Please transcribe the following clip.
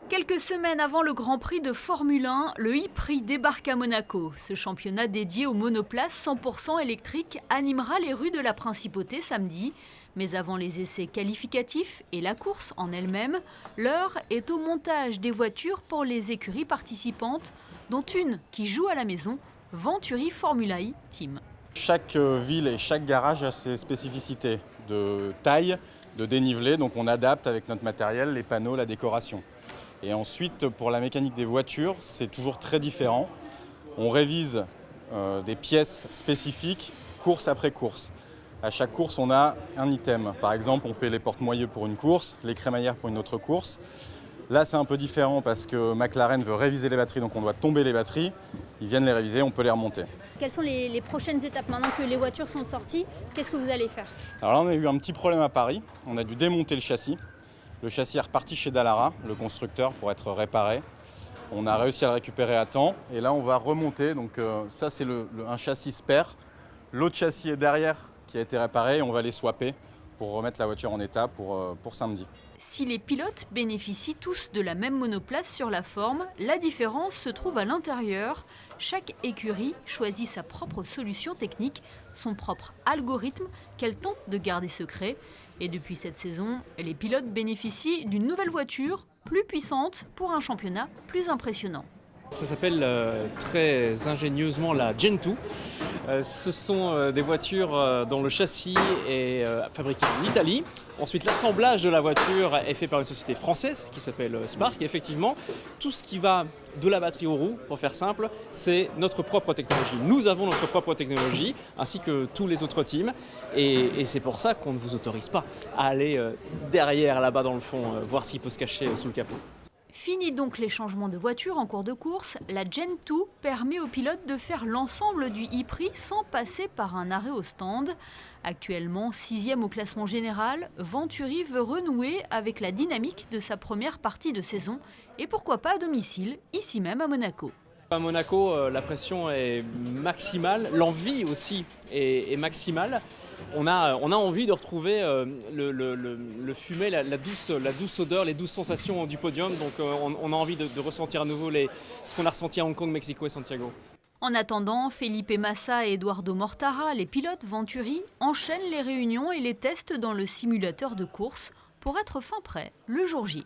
Quelques semaines avant le Grand Prix de Formule 1, le e-Prix débarque à Monaco. Ce championnat dédié aux monoplaces 100% électriques animera les rues de la Principauté samedi. Mais avant les essais qualificatifs et la course en elle-même, l'heure est au montage des voitures pour les écuries participantes, dont une qui joue à la maison, Venturi Formula E Team. Chaque ville et chaque garage a ses spécificités de taille, de dénivelé, donc on adapte avec notre matériel, les panneaux, la décoration. Et ensuite, pour la mécanique des voitures, c'est toujours très différent. On révise des pièces spécifiques, course après course. À chaque course, on a un item. Par exemple, on fait les porte-moyeux pour une course, les crémaillères pour une autre course. Là, c'est un peu différent parce que McLaren veut réviser les batteries, donc on doit tomber les batteries. Ils viennent les réviser, on peut les remonter. Quelles sont les prochaines étapes maintenant que les voitures sont sorties? Qu'est-ce que vous allez faire? Alors là, on a eu un petit problème à Paris. On a dû démonter le châssis. Le châssis est reparti chez Dallara, le constructeur, pour être réparé. On a réussi à le récupérer à temps. Et là, on va remonter. Donc ça, c'est un châssis spare. L'autre châssis est derrière, qui a été réparé. Et on va les swapper pour remettre la voiture en état pour samedi. Si les pilotes bénéficient tous de la même monoplace sur la forme, la différence se trouve à l'intérieur. Chaque écurie choisit sa propre solution technique, son propre algorithme qu'elle tente de garder secret. Et depuis cette saison, les pilotes bénéficient d'une nouvelle voiture plus puissante pour un championnat plus impressionnant. Ça s'appelle très ingénieusement la Gen 2. Ce sont des voitures dont le châssis est fabriqué en Italie. Ensuite, l'assemblage de la voiture est fait par une société française qui s'appelle Spark. Et effectivement, tout ce qui va de la batterie aux roues, pour faire simple, c'est notre propre technologie. Nous avons notre propre technologie, ainsi que tous les autres teams. Et c'est pour ça qu'on ne vous autorise pas à aller derrière, là-bas dans le fond, voir ce qui peut se cacher sous le capot. Fini donc les changements de voiture en cours de course, la Gen 2 permet aux pilotes de faire l'ensemble du e-Prix sans passer par un arrêt au stand. Actuellement 6e au classement général, Venturi veut renouer avec la dynamique de sa première partie de saison et pourquoi pas à domicile, ici même à Monaco. À Monaco, la pression est maximale, l'envie aussi est maximale. On a envie de retrouver le fumet, la douce odeur, les douces sensations du podium. Donc on a envie de ressentir à nouveau ce qu'on a ressenti à Hong Kong, Mexico et Santiago. En attendant, Felipe Massa et Eduardo Mortara, les pilotes Venturi, enchaînent les réunions et les tests dans le simulateur de course pour être fin prêt le jour J.